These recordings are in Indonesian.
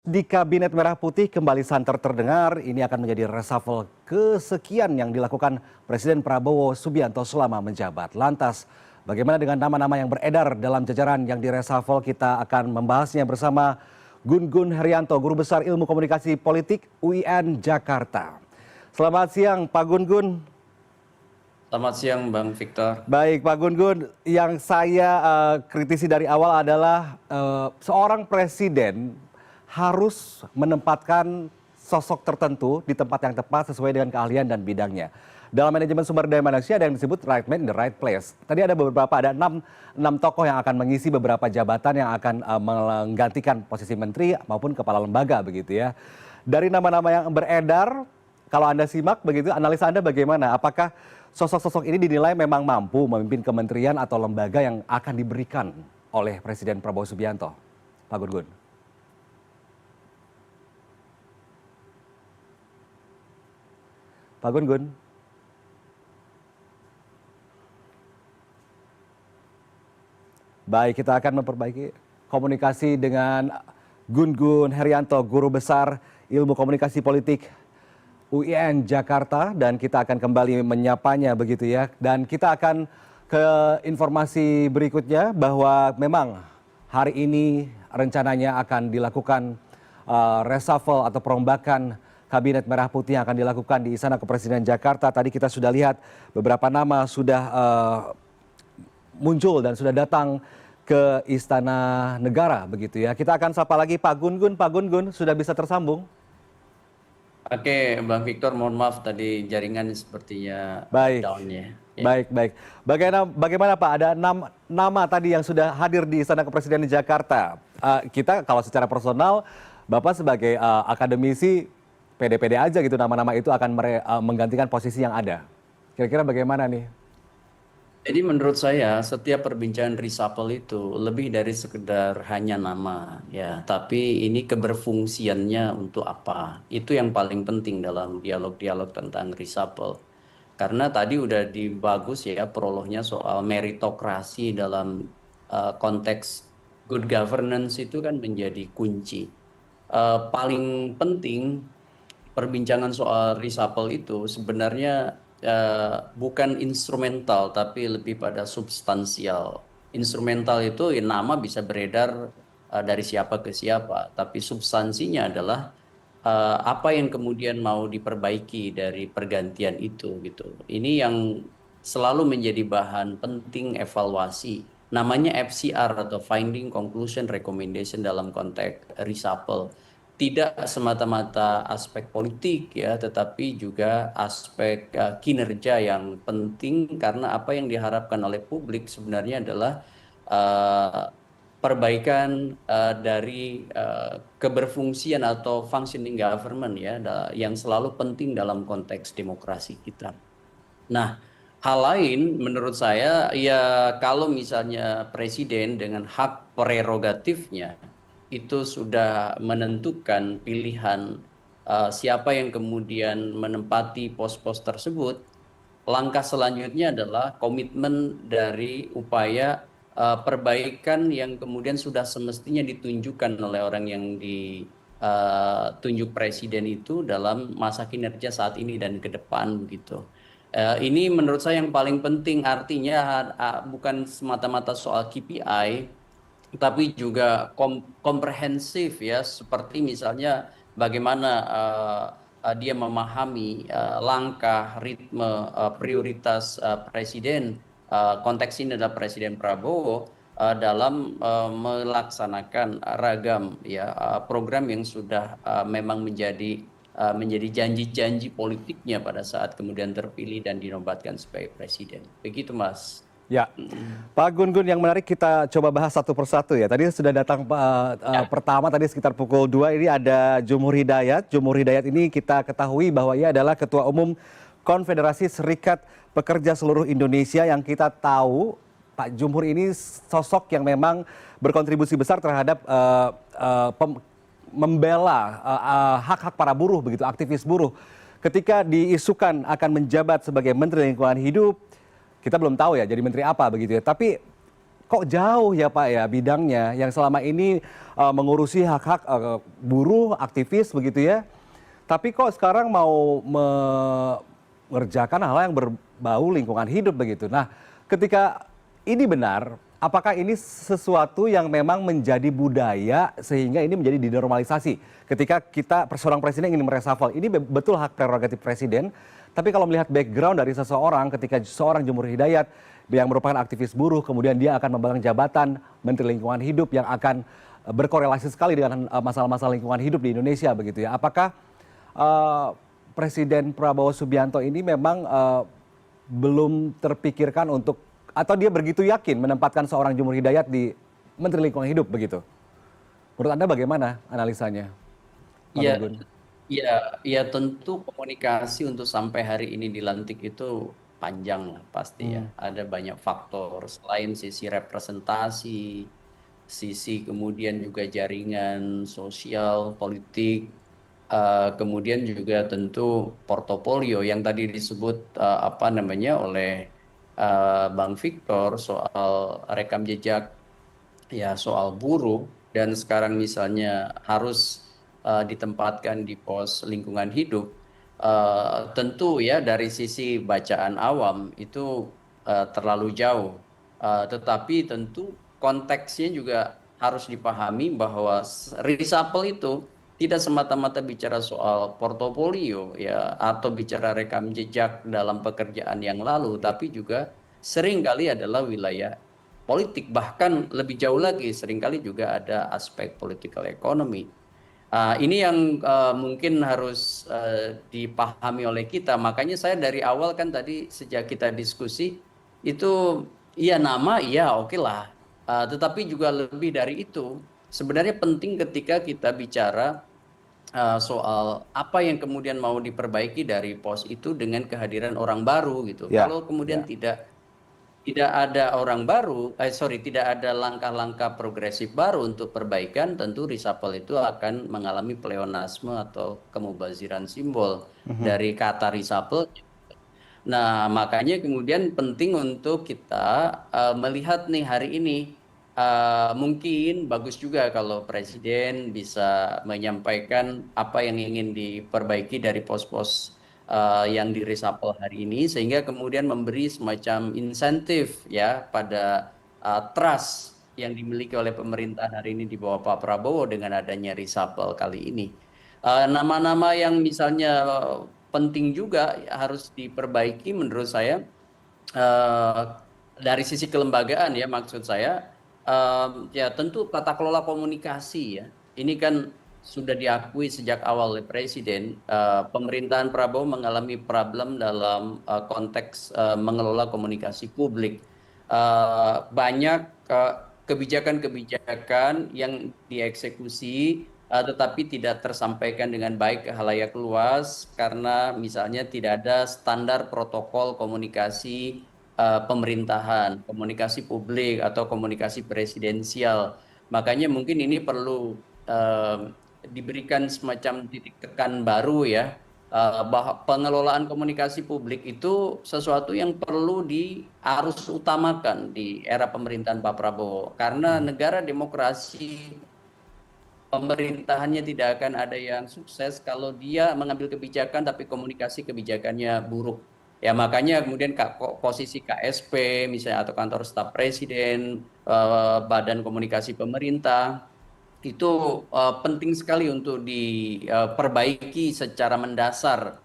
Di Kabinet Merah Putih kembali santer terdengar, ini akan menjadi reshuffle kesekian yang dilakukan Presiden Prabowo Subianto selama menjabat. Lantas, bagaimana dengan nama-nama yang beredar dalam jajaran yang direshuffle? Kita akan membahasnya bersama Gun Gun Herianto, Guru Besar Ilmu Komunikasi Politik UIN Jakarta. Selamat siang Pak Gun Gun. Selamat siang Bang Victor. Baik Pak Gun Gun, yang saya kritisi dari awal adalah seorang presiden harus menempatkan sosok tertentu di tempat yang tepat sesuai dengan keahlian dan bidangnya. Dalam manajemen sumber daya manusia ada yang disebut right man in the right place. Tadi ada ada enam tokoh yang akan mengisi beberapa jabatan yang akan menggantikan posisi menteri maupun kepala lembaga begitu ya. Dari nama-nama yang beredar, kalau Anda simak begitu, analisa Anda bagaimana? Apakah sosok-sosok ini dinilai memang mampu memimpin kementerian atau lembaga yang akan diberikan oleh Presiden Prabowo Subianto? Pak Gun Gun. Pak Gun Gun. Baik, kita akan memperbaiki komunikasi dengan Gun Gun Herianto, Guru Besar Ilmu Komunikasi Politik UIN Jakarta, dan kita akan kembali menyapanya begitu ya. Dan kita akan ke informasi berikutnya bahwa memang hari ini rencananya akan dilakukan reshuffle atau perombakan Kabinet Merah Putih yang akan dilakukan di Istana Kepresidenan Jakarta. Tadi kita sudah lihat beberapa nama sudah muncul dan sudah datang ke Istana Negara begitu ya. Kita akan sapa lagi Pak Gun Gun. Pak Gun Gun sudah bisa tersambung? Oke, Bang Victor, mohon maaf tadi jaringan sepertinya down ya. Baik. Bagaimana Pak? Ada 6 nama tadi yang sudah hadir di Istana Kepresidenan Jakarta. Kita kalau secara personal, Bapak sebagai akademisi pede-pede aja gitu, nama-nama itu akan menggantikan posisi yang ada. Kira-kira bagaimana nih? Jadi menurut saya setiap perbincangan reshuffle itu lebih dari sekedar hanya nama ya, tapi ini keberfungsiannya untuk apa? Itu yang paling penting dalam dialog-dialog tentang reshuffle. Karena tadi udah dibagus ya prolognya soal meritokrasi dalam konteks good governance itu kan menjadi kunci. Paling penting perbincangan soal reshuffle itu sebenarnya bukan instrumental tapi lebih pada substansial. Instrumental itu nama bisa beredar dari siapa ke siapa, tapi substansinya adalah apa yang kemudian mau diperbaiki dari pergantian itu gitu. Ini yang selalu menjadi bahan penting evaluasi. Namanya FCR atau Finding Conclusion Recommendation dalam konteks reshuffle. Tidak semata-mata aspek politik ya, tetapi juga aspek kinerja yang penting, karena apa yang diharapkan oleh publik sebenarnya adalah perbaikan dari keberfungsian atau functioning government ya, yang selalu penting dalam konteks demokrasi kita. Nah, hal lain menurut saya ya, kalau misalnya presiden dengan hak prerogatifnya itu sudah menentukan pilihan siapa yang kemudian menempati pos-pos tersebut, langkah selanjutnya adalah komitmen dari upaya perbaikan yang kemudian sudah semestinya ditunjukkan oleh orang yang ditunjuk presiden itu dalam masa kinerja saat ini dan ke depan begitu. Ini menurut saya yang paling penting, artinya bukan semata-mata soal KPI, tapi juga komprehensif ya, seperti misalnya bagaimana dia memahami langkah, ritme, prioritas presiden, konteks ini adalah Presiden Prabowo dalam melaksanakan ragam ya program yang sudah memang menjadi janji-janji politiknya pada saat kemudian terpilih dan dinobatkan sebagai presiden. Begitu Mas. Ya, Pak Gun Gun, yang menarik kita coba bahas satu persatu ya. Tadi sudah datang pertama tadi sekitar pukul 2, ini ada Jumhur Hidayat. Jumhur Hidayat ini kita ketahui bahwa ia adalah Ketua Umum Konfederasi Serikat Pekerja Seluruh Indonesia, yang kita tahu Pak Jumhur ini sosok yang memang berkontribusi besar terhadap membela hak-hak para buruh begitu, aktivis buruh. Ketika diisukan akan menjabat sebagai Menteri Lingkungan Hidup, kita belum tahu ya jadi menteri apa begitu ya. Tapi kok jauh ya Pak ya bidangnya yang selama ini mengurusi hak-hak buruh, aktivis begitu ya. Tapi kok sekarang mau mengerjakan hal yang berbau lingkungan hidup begitu. Nah, ketika ini benar, apakah ini sesuatu yang memang menjadi budaya sehingga ini menjadi dinormalisasi? Ketika kita seorang presiden ingin mereshuffle, ini betul hak prerogatif presiden. Tapi kalau melihat background dari seseorang, ketika seorang Jumur Hidayat yang merupakan aktivis buruh, kemudian dia akan memegang jabatan Menteri Lingkungan Hidup yang akan berkorelasi sekali dengan masalah-masalah lingkungan hidup di Indonesia begitu ya. Apakah Presiden Prabowo Subianto ini memang belum terpikirkan untuk atau dia begitu yakin menempatkan seorang Jumur Hidayat di Menteri Lingkungan Hidup begitu? Menurut Anda bagaimana analisanya, Pak Ya, Gun? ya tentu komunikasi untuk sampai hari ini dilantik itu panjang lah pasti ya. Ada banyak faktor selain sisi representasi, sisi kemudian juga jaringan sosial, politik, kemudian juga tentu portofolio yang tadi disebut apa namanya oleh Bang Victor soal rekam jejak, ya soal buruh, dan sekarang misalnya harus ditempatkan di pos lingkungan hidup. Tentu ya dari sisi bacaan awam itu terlalu jauh. Tetapi tentu konteksnya juga harus dipahami bahwa reshuffle itu tidak semata-mata bicara soal portofolio ya atau bicara rekam jejak dalam pekerjaan yang lalu, tapi juga seringkali adalah wilayah politik, bahkan lebih jauh lagi seringkali juga ada aspek political economy. Ini yang mungkin harus dipahami oleh kita. Makanya saya dari awal kan tadi sejak kita diskusi itu iya nama iya oke lah. Tetapi juga lebih dari itu. Sebenarnya penting ketika kita bicara soal apa yang kemudian mau diperbaiki dari pos itu dengan kehadiran orang baru gitu. Ya, Kalau kemudian ya. tidak ada orang baru, sorry, tidak ada langkah-langkah progresif baru untuk perbaikan, tentu reshuffle itu akan mengalami pleonasme atau kemubaziran simbol dari kata reshuffle. Nah, makanya kemudian penting untuk kita melihat nih hari ini, mungkin bagus juga kalau Presiden bisa menyampaikan apa yang ingin diperbaiki dari pos-pos yang di reshuffle hari ini, sehingga kemudian memberi semacam insentif ya pada trust yang dimiliki oleh pemerintah hari ini di bawah Pak Prabowo dengan adanya reshuffle kali ini. Nama-nama yang misalnya penting juga harus diperbaiki menurut saya, eh, dari sisi kelembagaan ya, maksud saya ya tentu tata kelola komunikasi ya. Ini kan sudah diakui sejak awal oleh Presiden, pemerintahan Prabowo mengalami problem dalam konteks mengelola komunikasi publik. Banyak kebijakan-kebijakan yang dieksekusi tetapi tidak tersampaikan dengan baik ke halayak luas karena misalnya tidak ada standar protokol komunikasi pemerintahan, komunikasi publik atau komunikasi presidensial. Makanya mungkin ini perlu diberikan semacam titik tekan baru ya, bahwa pengelolaan komunikasi publik itu sesuatu yang perlu diarus utamakan di era pemerintahan Pak Prabowo. Karena negara demokrasi pemerintahannya tidak akan ada yang sukses kalau dia mengambil kebijakan tapi komunikasi kebijakannya buruk. Ya makanya kemudian posisi KSP misalnya atau kantor staf presiden, badan komunikasi pemerintah itu penting sekali untuk diperbaiki secara mendasar.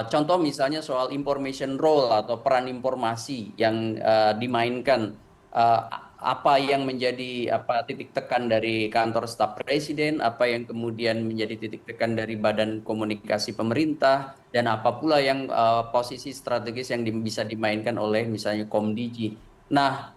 Contoh misalnya soal information role atau peran informasi yang dimainkan, eh, apa yang menjadi apa titik tekan dari kantor staf presiden, apa yang kemudian menjadi titik tekan dari badan komunikasi pemerintah, dan apa pula yang posisi strategis yang bisa dimainkan oleh misalnya Komdigi. Nah,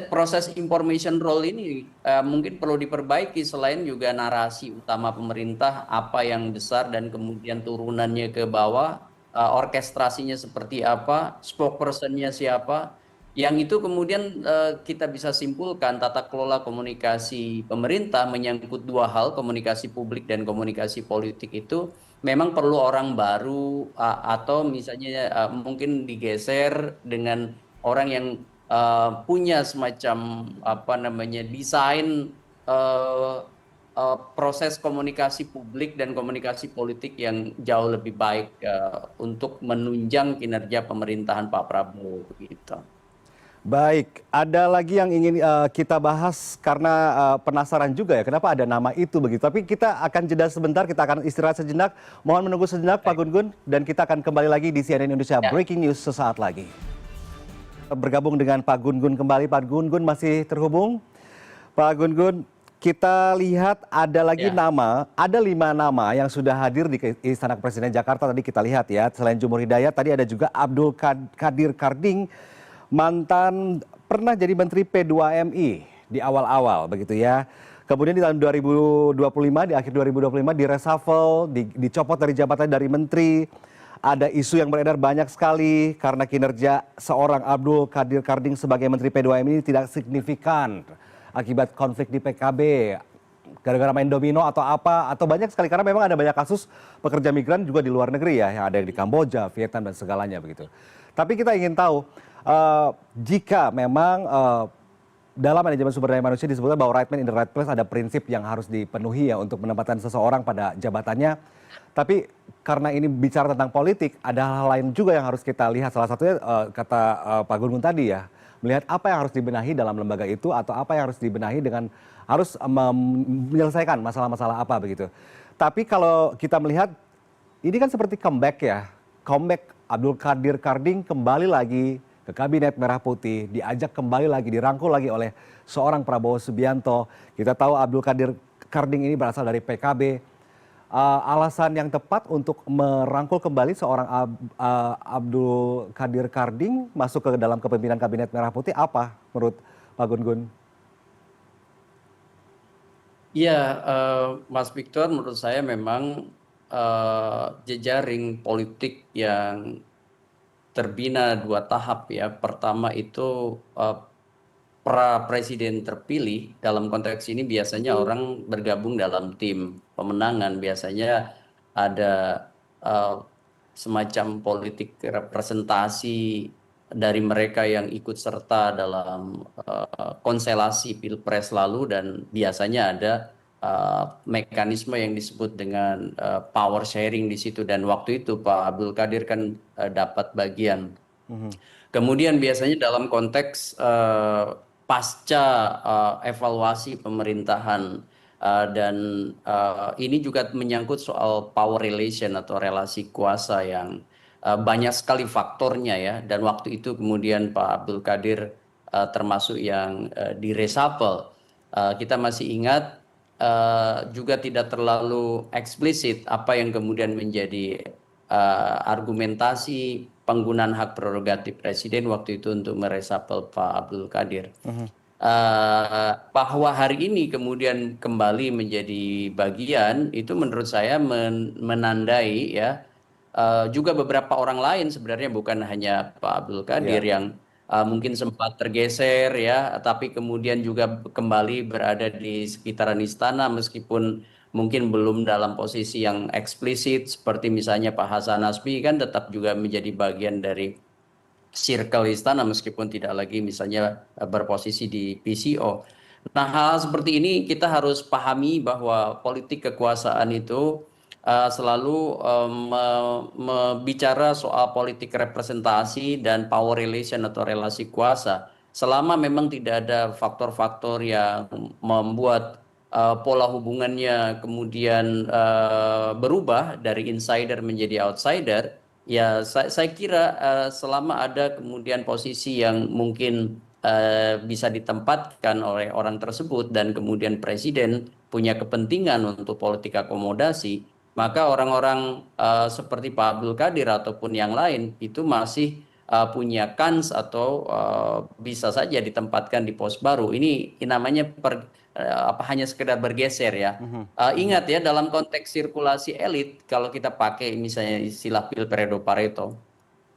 proses information role ini mungkin perlu diperbaiki selain juga narasi utama pemerintah apa yang besar dan kemudian turunannya ke bawah, orkestrasinya seperti apa, spokespersonnya siapa, yang itu kemudian kita bisa simpulkan tata kelola komunikasi pemerintah menyangkut dua hal, komunikasi publik dan komunikasi politik itu memang perlu orang baru atau misalnya mungkin digeser dengan orang yang punya semacam apa namanya desain eh, proses komunikasi publik dan komunikasi politik yang jauh lebih baik untuk menunjang kinerja pemerintahan Pak Prabowo gitu. Baik, ada lagi yang ingin kita bahas karena penasaran juga ya kenapa ada nama itu begitu. Tapi kita akan jeda sebentar, kita akan istirahat sejenak. Mohon menunggu sejenak Pak Baik. Gun-Gun dan kita akan kembali lagi di CNN Indonesia Ya. Breaking News sesaat lagi. Bergabung dengan Pak Gun-Gun kembali. Pak Gun-Gun masih terhubung. Pak Gun-Gun, kita lihat ada lagi Ya. ada 5 nama yang sudah hadir di Istana Presiden Jakarta tadi kita lihat ya. Selain Jumur Hidayat, tadi ada juga Abdul Qadir Karding, mantan pernah jadi Menteri P2MI di awal-awal begitu ya. Kemudian di tahun 2025, di akhir 2025 di reshuffle, dicopot dari jabatan dari menteri. Ada isu yang beredar banyak sekali karena kinerja seorang Abdul Qadir Karding sebagai Menteri P2MI tidak signifikan akibat konflik di PKB. Gara-gara main domino atau apa, atau banyak sekali karena memang ada banyak kasus pekerja migran juga di luar negeri ya, yang ada yang di Kamboja, Vietnam dan segalanya begitu. Tapi kita ingin tahu jika memang dalam manajemen sumber daya manusia disebutkan bahwa right man in the right place, ada prinsip yang harus dipenuhi ya untuk menempatkan seseorang pada jabatannya. Tapi karena ini bicara tentang politik, ada hal lain juga yang harus kita lihat. Salah satunya kata Pak Gun-Gun tadi ya, melihat apa yang harus dibenahi dalam lembaga itu atau apa yang harus dibenahi dengan harus menyelesaikan masalah-masalah apa begitu. Tapi kalau kita melihat ini kan seperti comeback ya, comeback Abdul Qadir Karding kembali lagi ke Kabinet Merah Putih, diajak kembali lagi, dirangkul lagi oleh seorang Prabowo Subianto. Kita tahu Abdul Qadir Karding ini berasal dari PKB. Alasan yang tepat untuk merangkul kembali seorang Abdul Qadir Karding masuk ke dalam kepemimpinan Kabinet Merah Putih apa menurut Pak Gun-Gun? Ya, Mas Victor, menurut saya memang jejaring politik yang terbina 2 tahap ya. Pertama itu pra presiden terpilih, dalam konteks ini biasanya orang bergabung dalam tim pemenangan, biasanya ada eh, semacam politik representasi dari mereka yang ikut serta dalam konstelasi pilpres lalu, dan biasanya ada mekanisme yang disebut dengan power sharing di situ, dan waktu itu Pak Abdul Qadir kan dapat bagian. Kemudian biasanya dalam konteks pasca evaluasi pemerintahan, dan ini juga menyangkut soal power relation atau relasi kuasa yang banyak sekali faktornya ya, dan waktu itu kemudian Pak Abdul Qadir termasuk yang diresapel. Kita masih ingat juga tidak terlalu eksplisit apa yang kemudian menjadi argumentasi penggunaan hak prerogatif presiden waktu itu untuk meresapel Pak Abdul Qadir. Bahwa hari ini kemudian kembali menjadi bagian itu menurut saya menandai ya, juga beberapa orang lain sebenarnya, bukan hanya Pak Abdul Qadir Ya. yang mungkin sempat tergeser ya, tapi kemudian juga kembali berada di sekitaran istana meskipun mungkin belum dalam posisi yang eksplisit, seperti misalnya Pak Hasan Nasbi kan tetap juga menjadi bagian dari circle istana meskipun tidak lagi misalnya berposisi di PCO. Nah, hal seperti ini kita harus pahami bahwa politik kekuasaan itu selalu bicara soal politik representasi dan power relation atau relasi kuasa. Selama memang tidak ada faktor-faktor yang membuat pola hubungannya kemudian berubah dari insider menjadi outsider, ya saya kira selama ada kemudian posisi yang mungkin bisa ditempatkan oleh orang tersebut dan kemudian presiden punya kepentingan untuk politik akomodasi, maka orang-orang seperti Pak Abdul Qadir ataupun yang lain itu masih punya kans atau bisa saja ditempatkan di pos baru. Ini namanya hanya sekedar bergeser ya. Ingat ya, dalam konteks sirkulasi elit, kalau kita pakai misalnya istilah Pilpredo Pareto,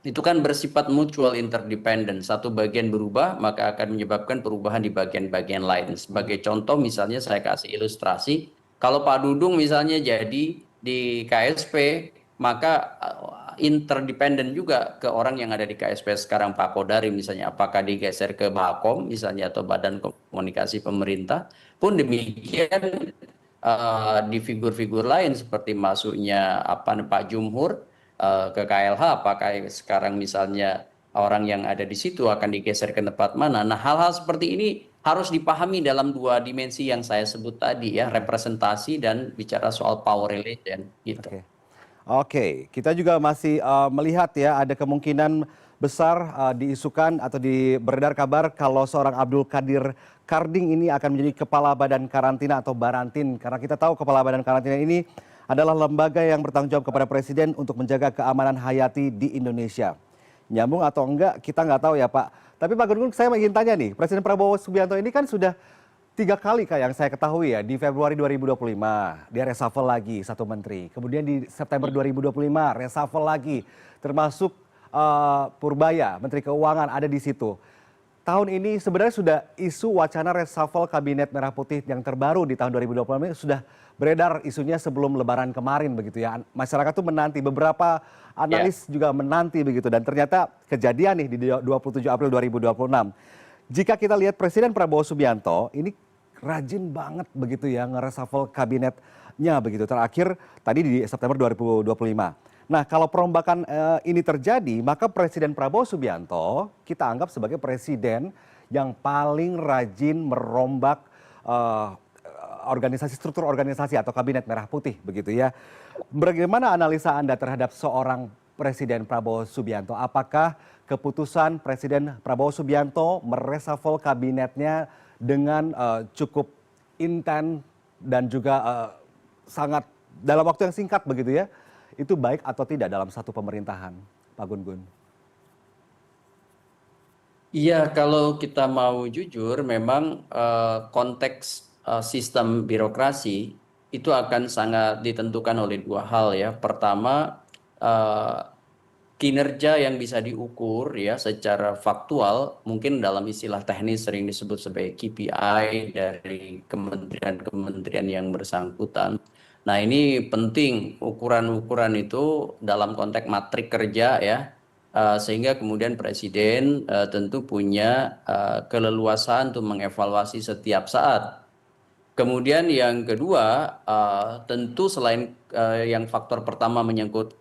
itu kan bersifat mutual interdependent. Satu bagian berubah, maka akan menyebabkan perubahan di bagian-bagian lain. Sebagai contoh misalnya saya kasih ilustrasi, kalau Pak Dudung misalnya jadi di KSP, maka interdependen juga ke orang yang ada di KSP sekarang, Pak Kodari misalnya, apakah digeser ke Bakom misalnya atau Badan Komunikasi Pemerintah, pun demikian di figur-figur lain seperti masuknya Pak Jumhur ke KLH, apakah sekarang misalnya orang yang ada di situ akan digeser ke tempat mana. Nah, hal-hal seperti ini harus dipahami dalam dua dimensi yang saya sebut tadi ya, representasi dan bicara soal power relation gitu. Oke. Oke, kita juga masih melihat ya ada kemungkinan besar diisukan atau beredar kabar kalau seorang Abdul Qadir Karding ini akan menjadi Kepala Badan Karantina atau Barantin. Karena kita tahu Kepala Badan Karantina ini adalah lembaga yang bertanggung jawab kepada Presiden untuk menjaga keamanan hayati di Indonesia. Nyambung atau enggak kita nggak tahu ya Pak. Tapi Pak Gun Gun, saya ingin tanya nih, Presiden Prabowo Subianto ini kan sudah 3 kali Kak yang saya ketahui ya, di Februari 2025 dia reshuffle lagi satu menteri. Kemudian di September 2025 reshuffle lagi, termasuk Purbaya, Menteri Keuangan ada di situ. Tahun ini sebenarnya sudah isu wacana reshuffle Kabinet Merah Putih yang terbaru di tahun 2025 ini sudah beredar isunya sebelum Lebaran kemarin begitu ya. Masyarakat tuh menanti, beberapa analis juga menanti begitu, dan ternyata kejadian nih di 27 April 2026. Jika kita lihat Presiden Prabowo Subianto ini rajin banget begitu ya ngereshuffle kabinetnya begitu. Terakhir tadi di September 2025. Nah, kalau perombakan ini terjadi, maka Presiden Prabowo Subianto kita anggap sebagai presiden yang paling rajin merombak struktur organisasi atau Kabinet Merah Putih begitu ya. Bagaimana analisa Anda terhadap seorang Presiden Prabowo Subianto? Apakah keputusan Presiden Prabowo Subianto mereshuffle kabinetnya dengan cukup intens dan juga sangat dalam waktu yang singkat begitu ya, itu baik atau tidak dalam satu pemerintahan, Pak Gun Gun? Iya, kalau kita mau jujur, memang konteks sistem birokrasi itu akan sangat ditentukan oleh dua hal ya. Pertama, kinerja yang bisa diukur ya secara faktual, mungkin dalam istilah teknis sering disebut sebagai KPI dari kementerian-kementerian yang bersangkutan. Nah, ini penting ukuran-ukuran itu dalam konteks matrik kerja ya, sehingga kemudian Presiden tentu punya keleluasaan untuk mengevaluasi setiap saat. Kemudian yang kedua, tentu selain yang faktor pertama menyangkut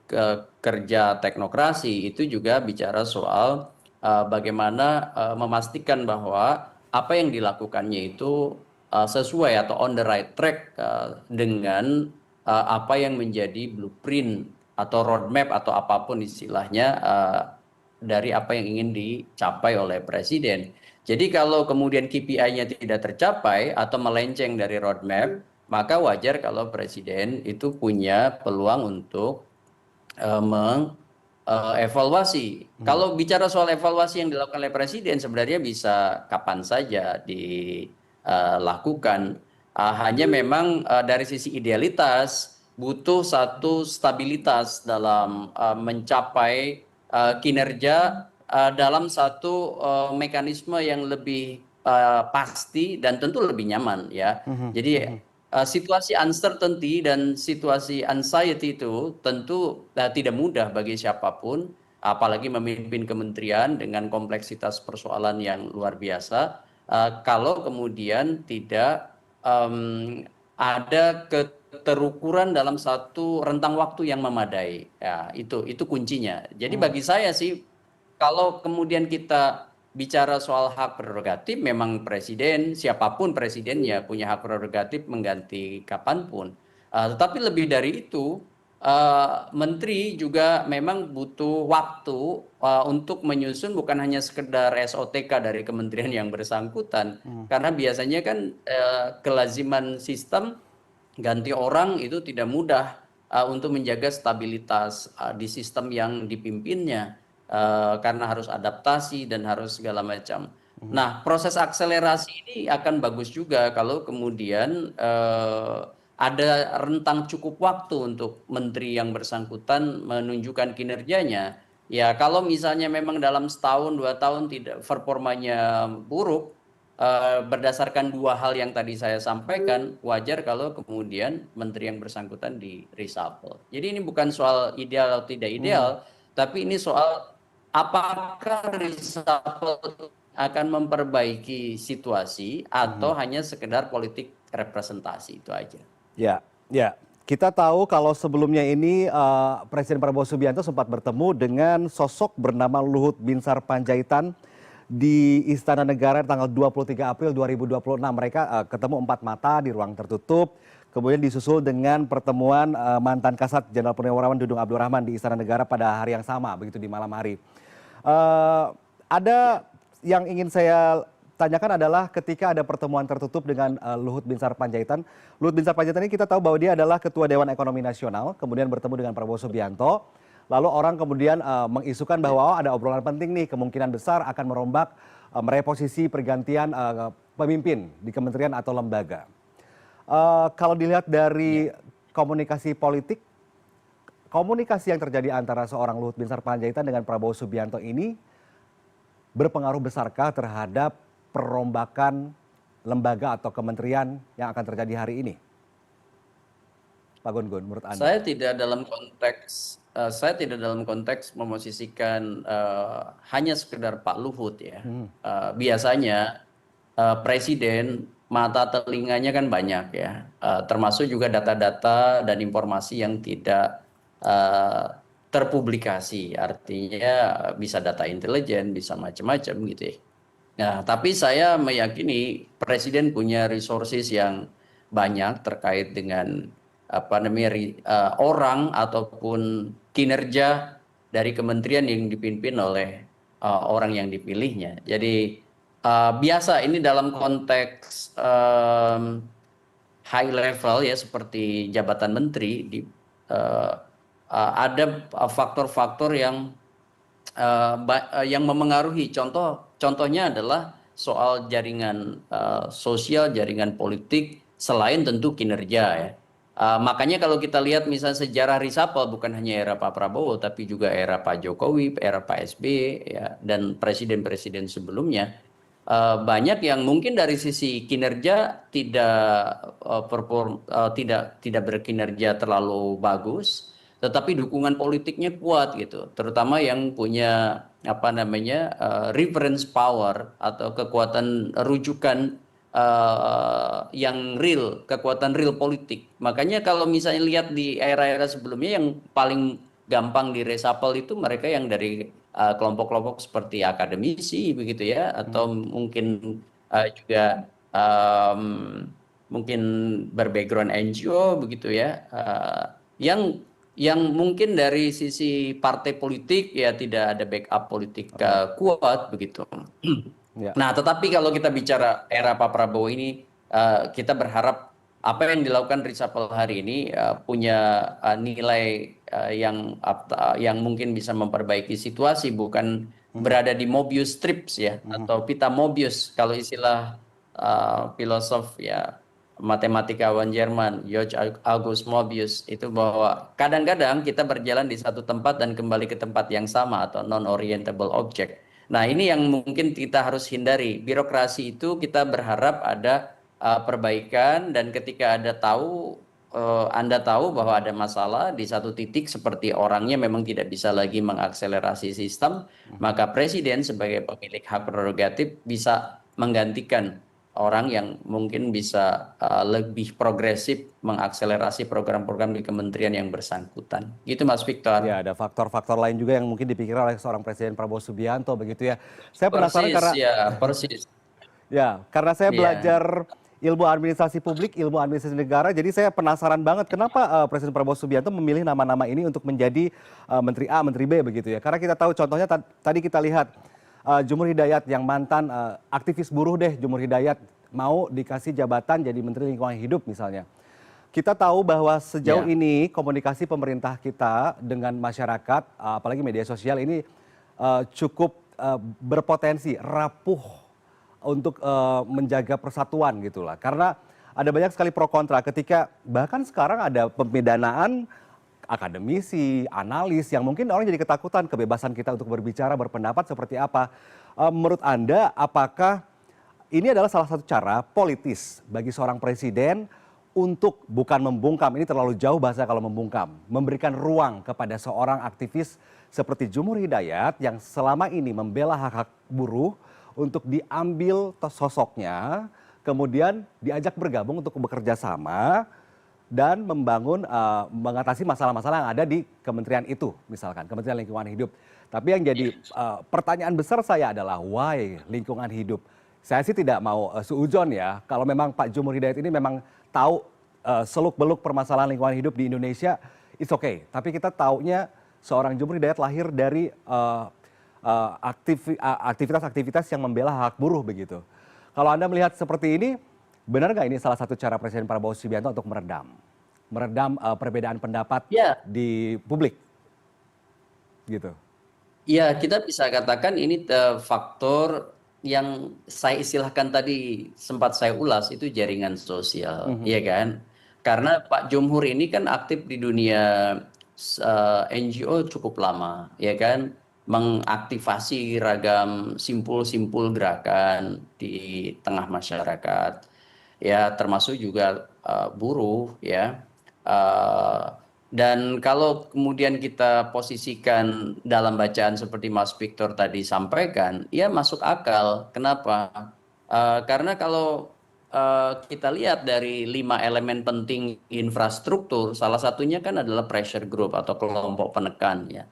kerja teknokrasi, itu juga bicara soal bagaimana memastikan bahwa apa yang dilakukannya itu sesuai atau on the right track dengan apa yang menjadi blueprint atau roadmap atau apapun istilahnya dari apa yang ingin dicapai oleh Presiden. Jadi kalau kemudian KPI-nya tidak tercapai atau melenceng dari roadmap, maka wajar kalau Presiden itu punya peluang untuk mengevaluasi. Kalau bicara soal evaluasi yang dilakukan oleh Presiden, sebenarnya bisa kapan saja dilakukan. Hanya memang dari sisi idealitas butuh satu stabilitas dalam mencapai kinerja dalam satu mekanisme yang lebih pasti dan tentu lebih nyaman ya. Jadi situasi uncertainty dan situasi anxiety itu tentu tidak mudah bagi siapapun, apalagi memimpin kementerian dengan kompleksitas persoalan yang luar biasa. Kalau kemudian tidak ada keterukuran dalam satu rentang waktu yang memadai, ya itu kuncinya. Jadi bagi saya sih, kalau kemudian kita bicara soal hak prerogatif, memang presiden, siapapun presidennya punya hak prerogatif mengganti kapanpun. Tetapi lebih dari itu, menteri juga memang butuh waktu untuk menyusun bukan hanya sekedar SOTK dari kementerian yang bersangkutan, karena biasanya kan kelaziman sistem ganti orang itu tidak mudah untuk menjaga stabilitas di sistem yang dipimpinnya. Karena harus adaptasi dan harus segala macam. Nah, proses akselerasi ini akan bagus juga kalau kemudian ada rentang cukup waktu untuk menteri yang bersangkutan menunjukkan kinerjanya. Ya, kalau misalnya memang dalam setahun 2 tahun tidak performanya buruk, berdasarkan dua hal yang tadi saya sampaikan, wajar kalau kemudian menteri yang bersangkutan di reshuffle. Jadi ini bukan soal ideal atau tidak ideal, tapi ini soal apakah reshuffle akan memperbaiki situasi atau hanya sekedar politik representasi, itu aja. Ya, ya. Kita tahu kalau sebelumnya ini Presiden Prabowo Subianto sempat bertemu dengan sosok bernama Luhut Binsar Panjaitan di Istana Negara tanggal 23 April 2026. Mereka ketemu empat mata di ruang tertutup. Kemudian disusul dengan pertemuan mantan Kasat Jenderal Purnawirawan Dudung Abdul Rahman di Istana Negara pada hari yang sama, begitu di malam hari. Ada yang ingin saya tanyakan adalah ketika ada pertemuan tertutup dengan Luhut Binsar Panjaitan. Luhut Binsar Panjaitan ini kita tahu bahwa dia adalah Ketua Dewan Ekonomi Nasional, kemudian bertemu dengan Prabowo Subianto. Lalu orang kemudian mengisukan bahwa ada obrolan penting nih, kemungkinan besar akan merombak mereposisi pergantian pemimpin di kementerian atau lembaga. Kalau dilihat dari komunikasi politik, komunikasi yang terjadi antara seorang Luhut Binsar Panjaitan dengan Prabowo Subianto ini berpengaruh besarkah terhadap perombakan lembaga atau kementerian yang akan terjadi hari ini? Pak Gun-Gun, menurut Anda? Saya tidak dalam konteks memosisikan hanya sekedar Pak Luhut ya. Biasanya presiden mata telinganya kan banyak ya, termasuk juga data-data dan informasi yang tidak terpublikasi, artinya bisa data intelijen, bisa macam-macam gitu ya. Nah, tapi saya meyakini presiden punya resources yang banyak terkait dengan orang ataupun kinerja dari kementerian yang dipimpin oleh orang yang dipilihnya. Jadi biasa ini dalam konteks high level ya seperti jabatan menteri ada faktor-faktor yang memengaruhi. Contohnya adalah soal jaringan sosial, jaringan politik, selain tentu kinerja ya. Makanya kalau kita lihat misalnya sejarah reshuffle bukan hanya era Pak Prabowo, tapi juga era Pak Jokowi, era Pak SBY, ya, dan presiden-presiden sebelumnya, banyak yang mungkin dari sisi kinerja tidak berkinerja terlalu bagus, tetapi dukungan politiknya kuat gitu, terutama yang punya reference power atau kekuatan rujukan yang real, kekuatan real politik. Makanya kalau misalnya lihat di era-era sebelumnya yang paling gampang di reshuffle itu mereka yang dari kelompok-kelompok seperti akademisi begitu ya, atau mungkin juga mungkin berbackground NGO begitu ya, yang mungkin dari sisi partai politik ya tidak ada backup politik kuat begitu. Ya. Nah, tetapi kalau kita bicara era Pak Prabowo ini, kita berharap apa yang dilakukan reshuffle hari ini punya nilai yang mungkin bisa memperbaiki situasi, bukan berada di Mobius strips ya, atau pita Mobius kalau istilah filosof ya matematikawan Jerman George August Mobius itu, bahwa kadang-kadang kita berjalan di satu tempat dan kembali ke tempat yang sama atau non-orientable object. Nah, ini yang mungkin kita harus hindari. Birokrasi itu kita berharap ada perbaikan, dan ketika Anda tahu bahwa ada masalah di satu titik seperti orangnya memang tidak bisa lagi mengakselerasi sistem, maka presiden sebagai pemilik hak prerogatif bisa menggantikan orang yang mungkin bisa lebih progresif mengakselerasi program-program di kementerian yang bersangkutan. Gitu Mas Victor. Ya, ada faktor-faktor lain juga yang mungkin dipikirkan oleh seorang Presiden Prabowo Subianto begitu ya. Saya penasaran Persis karena ya, persis. ya, karena saya Ya. belajar ilmu administrasi publik, ilmu administrasi negara, jadi saya penasaran banget kenapa Presiden Prabowo Subianto memilih nama-nama ini untuk menjadi Menteri A, Menteri B begitu ya. Karena kita tahu contohnya tadi kita lihat Jumur Hidayat yang mantan aktivis buruh deh, Jumur Hidayat mau dikasih jabatan jadi Menteri Lingkungan Hidup misalnya. Kita tahu bahwa sejauh ini komunikasi pemerintah kita dengan masyarakat, apalagi media sosial ini cukup berpotensi rapuh untuk menjaga persatuan gitulah. Karena ada banyak sekali pro kontra ketika bahkan sekarang ada pemidanaan akademisi, analis yang mungkin orang jadi ketakutan kebebasan kita untuk berbicara, berpendapat seperti apa. Menurut Anda apakah ini adalah salah satu cara politis bagi seorang presiden untuk bukan membungkam, ini terlalu jauh bahasa kalau membungkam, memberikan ruang kepada seorang aktivis seperti Jumhur Hidayat yang selama ini membela hak-hak buruh untuk diambil sosoknya, kemudian diajak bergabung untuk bekerja sama dan mengatasi masalah-masalah yang ada di kementerian itu, misalkan Kementerian Lingkungan Hidup. Tapi yang jadi pertanyaan besar saya adalah why lingkungan hidup? Saya sih tidak mau suujon ya, kalau memang Pak Jumhur Hidayat ini memang tahu seluk-beluk permasalahan lingkungan hidup di Indonesia, it's okay. Tapi kita taunya seorang Jumhur Hidayat lahir dari aktivitas-aktivitas yang membela hak buruh begitu. Kalau Anda melihat seperti ini, benar nggak ini salah satu cara Presiden Prabowo Subianto untuk meredam perbedaan pendapat Ya, di publik, gitu. ya kita bisa katakan ini faktor yang saya istilahkan tadi sempat saya ulas itu jaringan sosial, ya kan? Karena Pak Jumhur ini kan aktif di dunia NGO cukup lama, ya kan? Mengaktifasi ragam simpul-simpul gerakan di tengah masyarakat, ya termasuk juga buruh, ya. Eh, dan kalau kemudian kita posisikan dalam bacaan seperti Mas Victor tadi sampaikan, ya masuk akal. Kenapa? Karena kalau kita lihat dari 5 elemen penting infrastruktur, salah satunya kan adalah pressure group atau kelompok penekan, ya.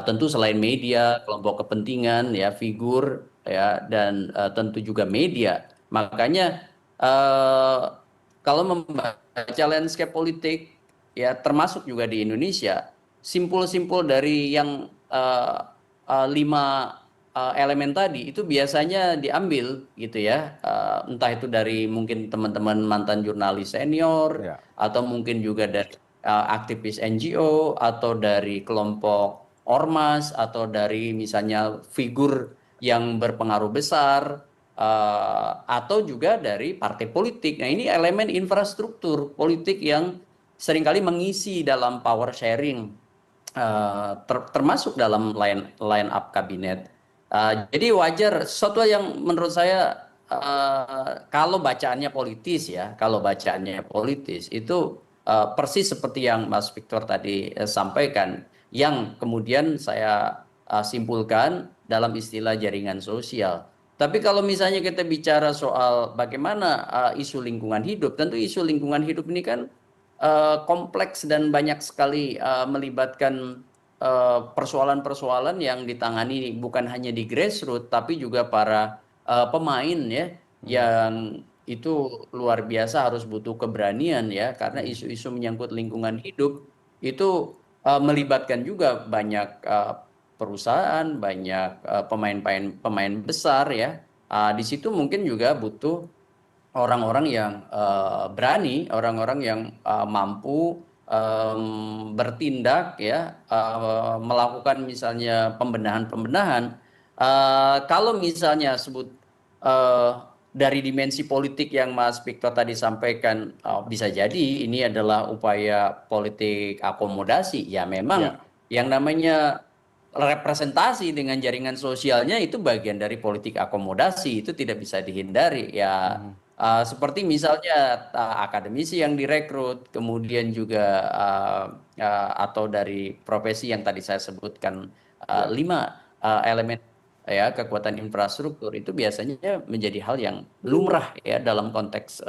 Tentu selain media, kelompok kepentingan, ya figur, ya dan tentu juga media. Makanya kalau membaca landscape politik, ya termasuk juga di Indonesia, simpul-simpul dari yang 5 elemen tadi itu biasanya diambil gitu ya, entah itu dari mungkin teman-teman mantan jurnalis senior, Ya. atau mungkin juga dari aktivis NGO, atau dari kelompok ormas, atau dari misalnya figur yang berpengaruh besar, atau juga dari partai politik. Nah ini elemen infrastruktur politik yang seringkali mengisi dalam power sharing, termasuk dalam line up kabinet. Jadi wajar, sesuatu yang menurut saya kalau bacaannya politis, ya, kalau bacaannya politis itu persis seperti yang Mas Victor tadi sampaikan, yang kemudian saya simpulkan dalam istilah jaringan sosial. Tapi kalau misalnya kita bicara soal bagaimana isu lingkungan hidup, tentu isu lingkungan hidup ini kan kompleks dan banyak sekali melibatkan persoalan-persoalan yang ditangani bukan hanya di grassroots tapi juga para pemain, ya, yang itu luar biasa harus butuh keberanian, ya, karena isu-isu menyangkut lingkungan hidup itu melibatkan juga banyak perusahaan, banyak pemain besar, ya. Di situ mungkin juga butuh orang-orang yang berani, orang-orang yang mampu bertindak, ya, melakukan misalnya pembenahan-pembenahan. Kalau misalnya sebut dari dimensi politik yang Mas Victor tadi sampaikan, bisa jadi ini adalah upaya politik akomodasi. Ya memang yang namanya representasi dengan jaringan sosialnya itu bagian dari politik akomodasi, itu tidak bisa dihindari, ya. Seperti misalnya akademisi yang direkrut, kemudian juga atau dari profesi yang tadi saya sebutkan, 5 elemen, ya, kekuatan infrastruktur itu biasanya menjadi hal yang lumrah, ya, dalam konteks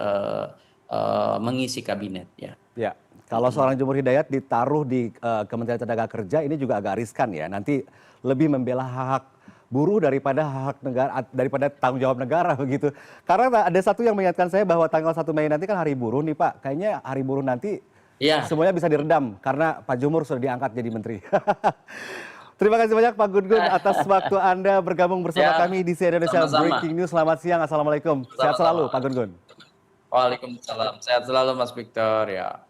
mengisi kabinet, ya. Ya, kalau seorang Jumhur Hidayat ditaruh di Kementerian Tenaga Kerja ini juga agak riskan ya. Nanti lebih membela hak buruh daripada hak negara, daripada tanggung jawab negara begitu. Karena ada satu yang mengingatkan saya bahwa tanggal 1 Mei nanti kan hari buruh nih Pak. Kayaknya hari buruh nanti Ya, semuanya bisa diredam karena Pak Jumhur sudah diangkat jadi menteri. Terima kasih banyak Pak Gun-Gun atas waktu Anda bergabung bersama ya, kami di CNN Indonesia sama-sama. Breaking News. Selamat siang, Assalamualaikum. Sehat selalu Pak Gun-Gun. Waalaikumsalam. Sehat selalu Mas Victor, ya.